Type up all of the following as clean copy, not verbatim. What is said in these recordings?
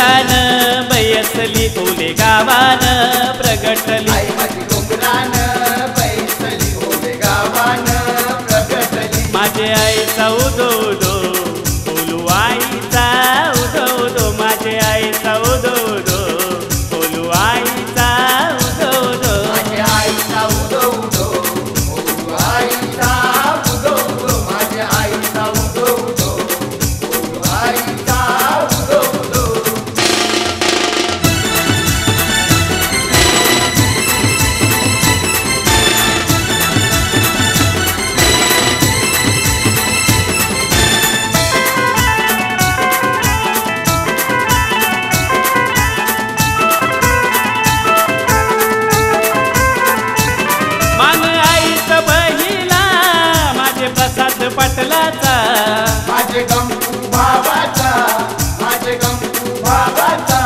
डोंगरान बैसली ओले गावान प्रगटली आई माझी डोंगरान बैसली ओले गावान प्रगटली माझे आईचा उदो उदो बोलू आईचा उदो उदो माझे आईचा उदो उदो बोलू आईचा उदो उदो माझ्या आईचा उदो उदो बोलू आईचा उदो उदो माझ्या आईचा उदो उदो बोलू आईचा उदो उदो पटलाचा माझे गंगू भावाचा माझे गंगू भावाचा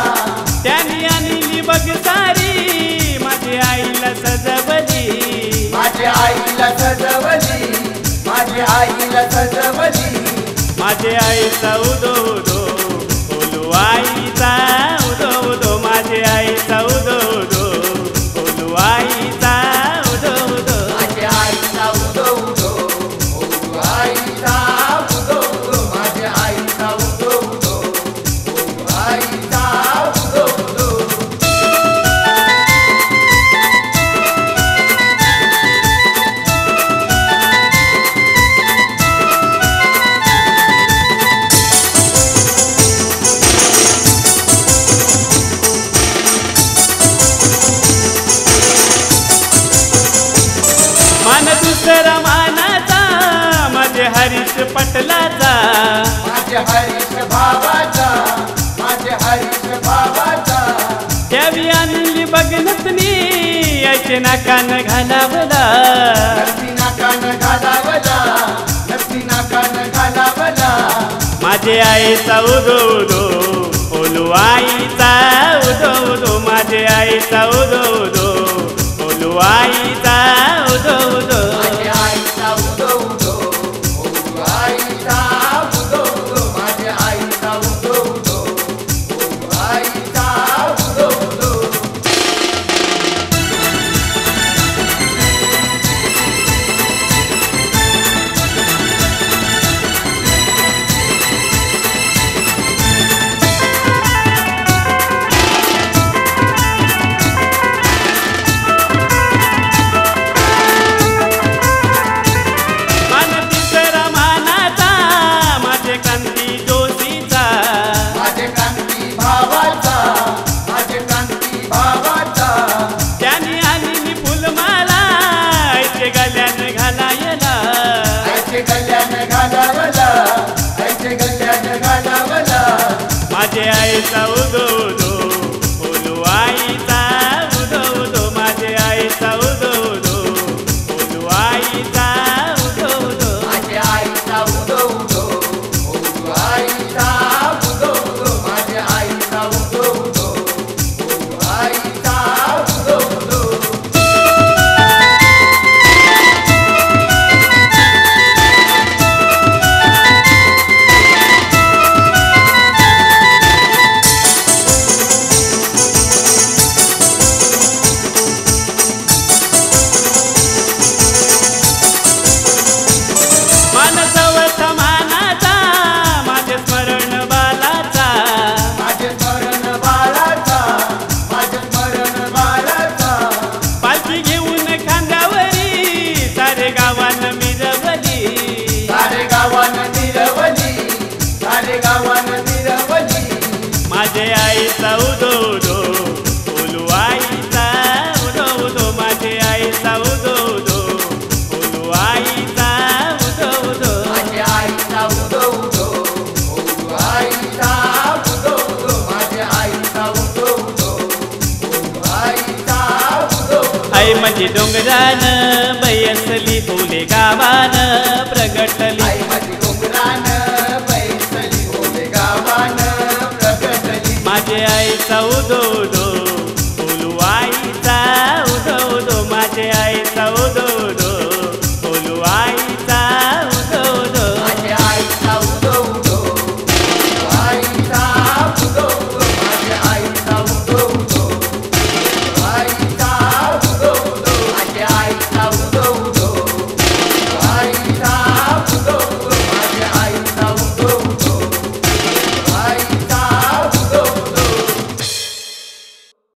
त्यांनी आणली बघ सारी माझी आईला सजवली माझ्या आईला सजवली माझ्या आईला सजवली माझे आईचा उदो उदो बोलू आईचा उदो उदो माझे आईचा उदो उदो बोलू आईचा उदो उदो माझ्या आईचा उदो उदो बोलू आईचा उदो उदो माझ्या आईचा उदो उदो बोलू आईचा उदो उदो मान दुसरा मानाचा माझे हरीश पटलाचा माझ्या हरीश भावाचा माझ्या हरीश भावाचा त्यावी आणली बघनतनी याचे नाकान घालावला नक्की नाकान घालावला नक्की नाकान घालावला माझे आईचा उदो उदो बोलू आईचा उदो उदो माझे आईचा उदो उदो बोलू आईचा उदो उदो माझ्या आईचा उदो उदो बोलू आईचा उदो उदो माझ्या आईचा उदो उदो बोलू आईचा उदो उदो मान तिसरा मानाचा माझे कांती जोशीचा माझे कांती भावाचा माझे कांती भावाचा त्याने आणली फुलमाला ऐके गल्यान घालायला ऐचे गल्यान घालावला ऐचे गल्यान घालावला माझे आईचा उदो उदो बोलू आईचा उदो उदो माझे आईचा उदो उदो बोलू आईचा उदो उदो माझ्या आईचा उदो उदो बोलू आईचा उदो उदो माझ्या आईचा उदो उदो बोलू आईचा उदो उदो मानसवथ मानाचा माझे स्मरण बालाचा माझे स्मरण बाळाचा माझे स्मरण बाळाचा पालखी घेऊन खांद्यावरी सारे गावान मिरवली सारे गावान मिरवली सारे गावान मिरवली माझे आईचा उदो उदो बोलू आईचा उदो उदो माझे आईचा उदो उदो बोलू आईचा उदो उदो माझ्या आईचा उदो उदो बोलू आईचा उदो उदो माझ्या आईचा उदो उदो बोलू आईचा उदो उदो आई माझी डोंगरान